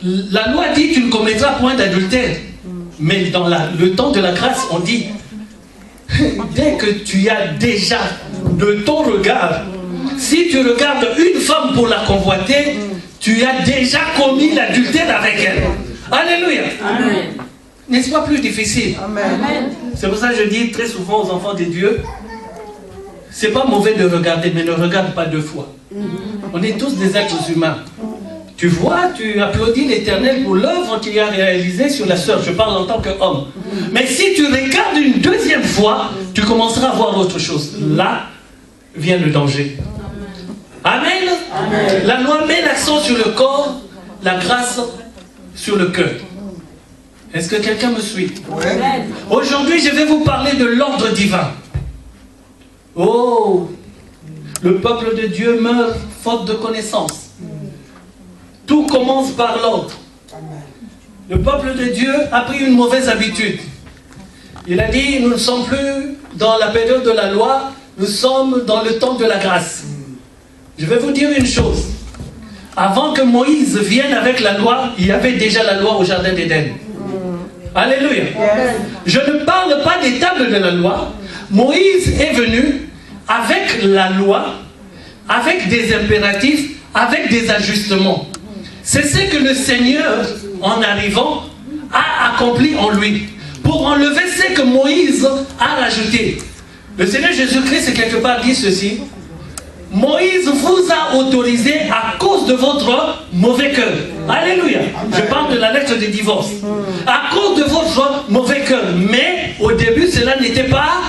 la loi dit tu ne commettras point d'adultère. Mais dans le temps de la grâce, on dit, dès que tu as déjà de ton regard, si tu regardes une femme pour la convoiter, tu as déjà commis l'adultère avec elle. Alléluia. N'est-ce pas plus difficile? C'est pour ça que je dis très souvent aux enfants de Dieu, c'est pas mauvais de regarder, mais ne regarde pas deux fois. On est tous des êtres humains. Tu vois, tu applaudis l'Éternel pour l'œuvre qu'il a réalisée sur la sœur. Je parle en tant qu'homme. Mais si tu regardes une deuxième fois, tu commenceras à voir autre chose. Là vient le danger. Amen. La loi met l'accent sur le corps, la grâce sur le cœur. Est-ce que quelqu'un me suit? Aujourd'hui, je vais vous parler de l'ordre divin. Oh, le peuple de Dieu meurt faute de connaissance. Tout commence par l'ordre. Le peuple de Dieu a pris une mauvaise habitude. Il a dit, nous ne sommes plus dans la période de la loi, nous sommes dans le temps de la grâce. Je vais vous dire une chose. Avant que Moïse vienne avec la loi, il y avait déjà la loi au jardin d'Éden. Alléluia. Je ne parle pas des tables de la loi. Moïse est venu avec la loi, avec des impératifs, avec des ajustements. C'est ce que le Seigneur, en arrivant, a accompli en lui. Pour enlever ce que Moïse a rajouté. Le Seigneur Jésus-Christ, quelque part, dit ceci. Moïse vous a autorisé à cause de votre mauvais cœur. Alléluia. Je parle de la lettre de divorce. À cause de votre mauvais cœur. Mais au début, cela n'était pas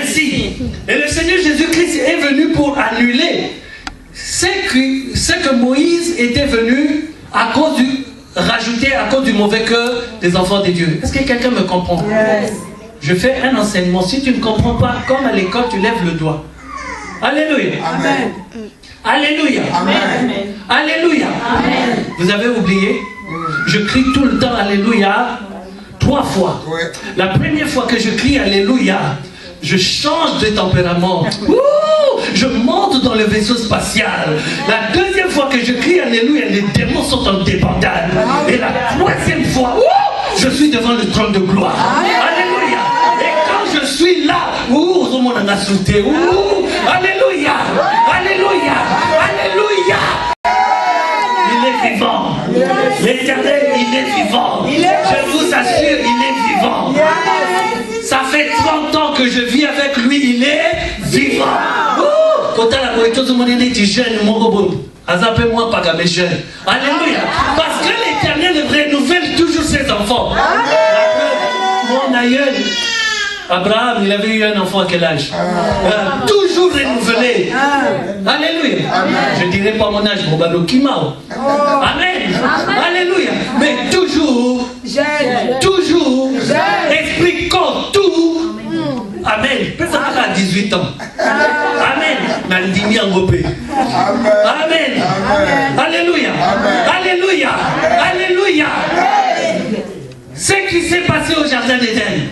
ainsi. Et le Seigneur Jésus-Christ est venu pour annuler ce que Moïse était venu rajouter à cause du mauvais cœur des enfants de Dieu. Est-ce que quelqu'un me comprend? Je fais un enseignement. Si tu ne comprends pas, comme à l'école, tu lèves le doigt. Alléluia. Amen. Alléluia. Amen. Alléluia. Amen. Vous avez oublié? Je crie tout le temps Alléluia 3 fois. La première fois que je crie Alléluia, je change de tempérament. Je monte dans le vaisseau spatial. La deuxième fois que je crie Alléluia, les démons sont en débandade. Et la troisième fois, je suis devant le trône de gloire. Alléluia. Et quand je suis là, Alléluia. Alléluia. Alléluia. Il est vivant. L'Éternel, il est vivant. Je vous assure, il est vivant. Ça fait 30 ans que je vis avec lui, il est vivant. Alléluia. Parce que l'Éternel renouvelle toujours ses enfants. Mon aïeul, Abraham, il avait eu un enfant à quel âge? Toujours renouvelé. Alléluia. Je ne dirais pas mon âge, Amen. Alléluia. Mais toujours, esprit, corps, tout. Amen. Peut-être à 18 ans. Amen. Amen. Alléluia. Alléluia. Alléluia. Ce qui s'est passé au jardin d'Éden.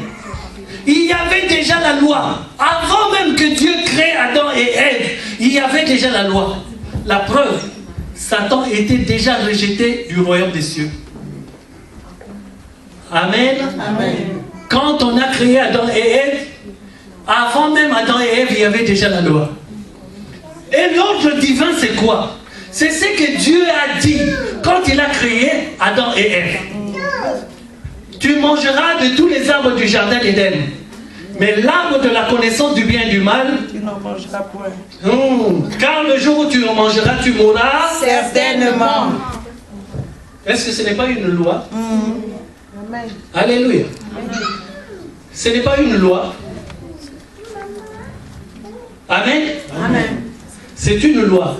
Il y avait déjà la loi. Avant même que Dieu crée Adam et Ève, il y avait déjà la loi. La preuve, Satan était déjà rejeté du royaume des cieux. Amen. Amen. Quand on a créé Adam et Ève, avant même Adam et Ève, il y avait déjà la loi. Et l'ordre divin, c'est quoi? C'est ce que Dieu a dit quand il a créé Adam et Ève. Tu mangeras de tous les arbres du jardin d'Éden. Mais l'arbre de la connaissance du bien et du mal, tu n'en mangeras point. Car le jour où tu en mangeras, tu mourras. Certainement. Est-ce que ce n'est pas une loi? Alléluia. Ce n'est pas une loi. Amen. Amen. C'est une loi.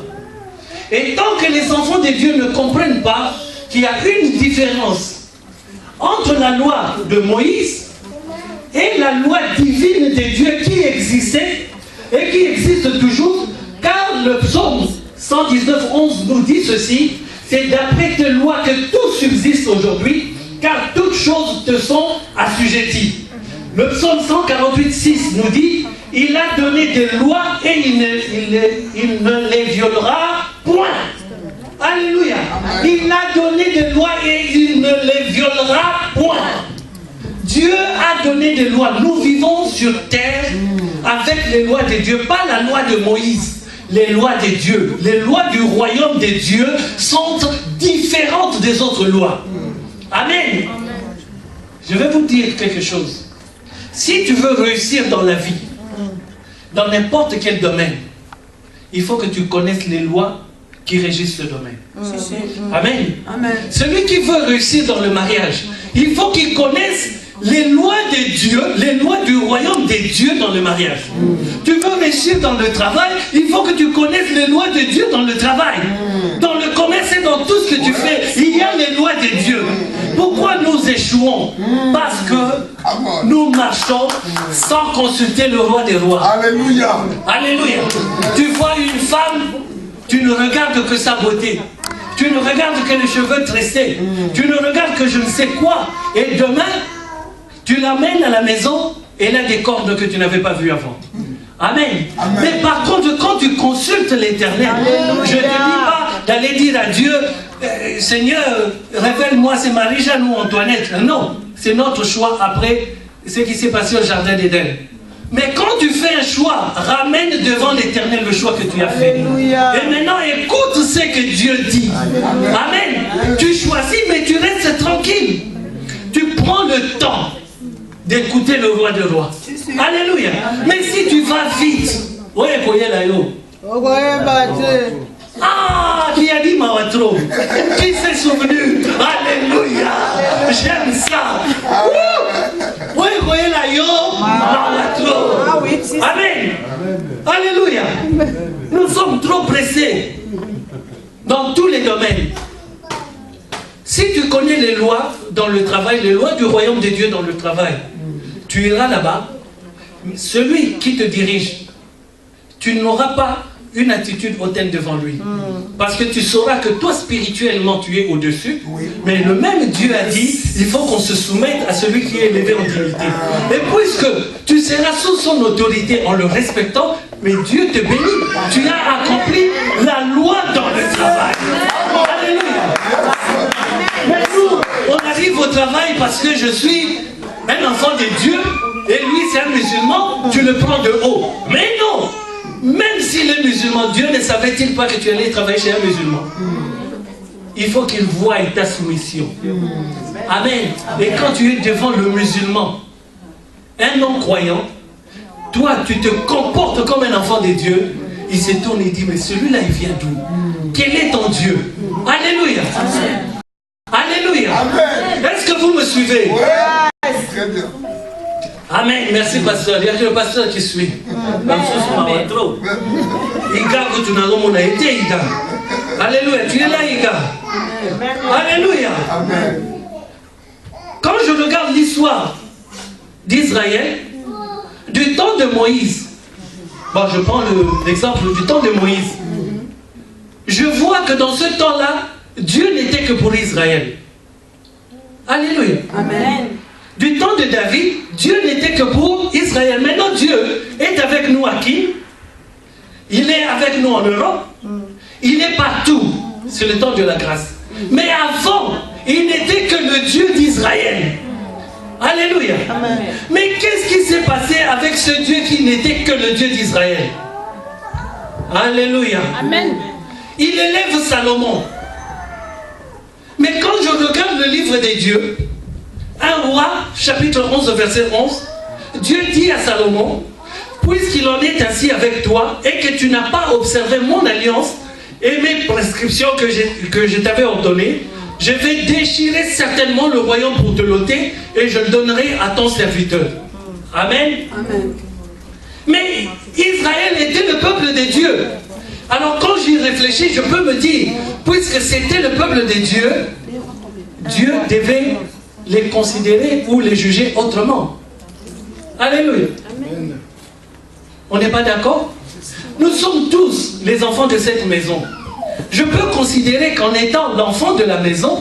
Et tant que les enfants de Dieu ne comprennent pas qu'il y a une différence entre la loi de Moïse et la loi divine de Dieu qui existait et qui existe toujours, car le psaume 119:11 nous dit ceci, c'est d'après tes lois que tout subsiste aujourd'hui, car toutes choses te sont assujetties. Le psaume 148:6 nous dit, il a donné des lois et il ne les violera point. Alléluia. Il a donné des lois et il ne les violera point. Dieu a donné des lois. Nous vivons sur terre avec les lois de Dieu, pas la loi de Moïse. Les lois de Dieu, les lois du royaume de Dieu sont différentes des autres lois. Amen. Je vais vous dire quelque chose. Si tu veux réussir dans la vie, dans n'importe quel domaine, il faut que tu connaisses les lois qui régissent le domaine. Amen. Amen. Celui qui veut réussir dans le mariage, il faut qu'il connaisse les lois de Dieu, les lois du royaume des dieux dans le mariage. Tu veux réussir dans le travail, il faut que tu connaisses les lois de Dieu dans le travail. Dans le commerce et dans tout ce que tu fais, il y a les lois de Dieu. Pourquoi nous échouons? Parce que nous marchons sans consulter le roi des rois. Alléluia. Alléluia. Tu vois une femme, tu ne regardes que sa beauté. Tu ne regardes que les cheveux tressés. Tu ne regardes que je ne sais quoi. Et demain, tu l'amènes à la maison et elle a des cordes que tu n'avais pas vues avant. Amen. Amen. Mais par contre, quand tu consultes l'Éternel, je ne te dis pas d'aller dire à Dieu, Seigneur, révèle-moi c'est Marie-Jeanne ou Antoinette. Non, c'est notre choix après ce qui s'est passé au jardin d'Éden. Mais quand tu fais un choix, ramène devant l'Éternel le choix que tu as fait. Alléluia. Et maintenant, écoute ce que Dieu dit. Amen. Amen. Tu choisis, mais tu restes tranquille. Tu prends le temps d'écouter le roi des rois. Alléluia. Mais si tu vas vite, ah, qui a dit Mawatro? Qui s'est souvenu? Alléluia. J'aime ça. Amen. Alléluia. Nous sommes trop pressés dans tous les domaines. Si tu connais les lois dans le travail, les lois du royaume de Dieu dans le travail, tu iras là-bas. Celui qui te dirige, tu n'auras pas une attitude hautaine devant lui. Parce que tu sauras que toi, spirituellement, tu es au-dessus. Mais le même Dieu a dit, il faut qu'on se soumette à celui qui est élevé en dignité. Et puisque tu seras sous son autorité en le respectant, mais Dieu te bénit. Tu as accompli la loi dans le travail. Alléluia. Mais nous, on arrive au travail parce que je suis un enfant de Dieu et lui c'est un musulman, tu le prends de haut. Mais non, même s'il est musulman, Dieu ne savait-il pas que tu allais travailler chez un musulman? Il faut qu'il voie ta soumission. Amen. Et quand tu es devant le musulman, un non-croyant, toi tu te comportes comme un enfant de Dieu, il se tourne et dit, mais celui-là il vient d'où? Quel est ton Dieu? Alléluia. Alléluia. Est-ce que vous me suivez? Ouais. Très bien. Amen. Merci pasteur. Il y a que le pasteur qui suit. Alléluia. Tu es là, Iga. Alléluia. Amen. Quand je regarde l'histoire d'Israël, du temps de Moïse, bon, je prends l'exemple du temps de Moïse, je vois que dans ce temps-là, Dieu n'était que pour Israël. Alléluia. Amen. Du temps de David, Dieu n'était que pour Israël. Maintenant, Dieu est avec nous à qui? Il est avec nous en Europe. Il est partout. C'est le temps de la grâce. Mais avant, il n'était que le Dieu d'Israël. Alléluia. Amen. Mais qu'est-ce qui s'est passé avec ce Dieu qui n'était que le Dieu d'Israël? Alléluia. Amen. Il élève Salomon. Mais quand je regarde le livre des dieux, 1 roi, chapitre 11, verset 11, Dieu dit à Salomon, puisqu'il en est ainsi avec toi et que tu n'as pas observé mon alliance et mes prescriptions que je t'avais ordonnées, je vais déchirer certainement le royaume pour te l'ôter et je le donnerai à ton serviteur. Amen. Amen. Mais Israël était le peuple de Dieu. Alors quand j'y réfléchis, je peux me dire, puisque c'était le peuple de Dieu, Dieu devait les considérer ou les juger autrement. Alléluia. Amen. On n'est pas d'accord? Nous sommes tous les enfants de cette maison. Je peux considérer qu'en étant l'enfant de la maison,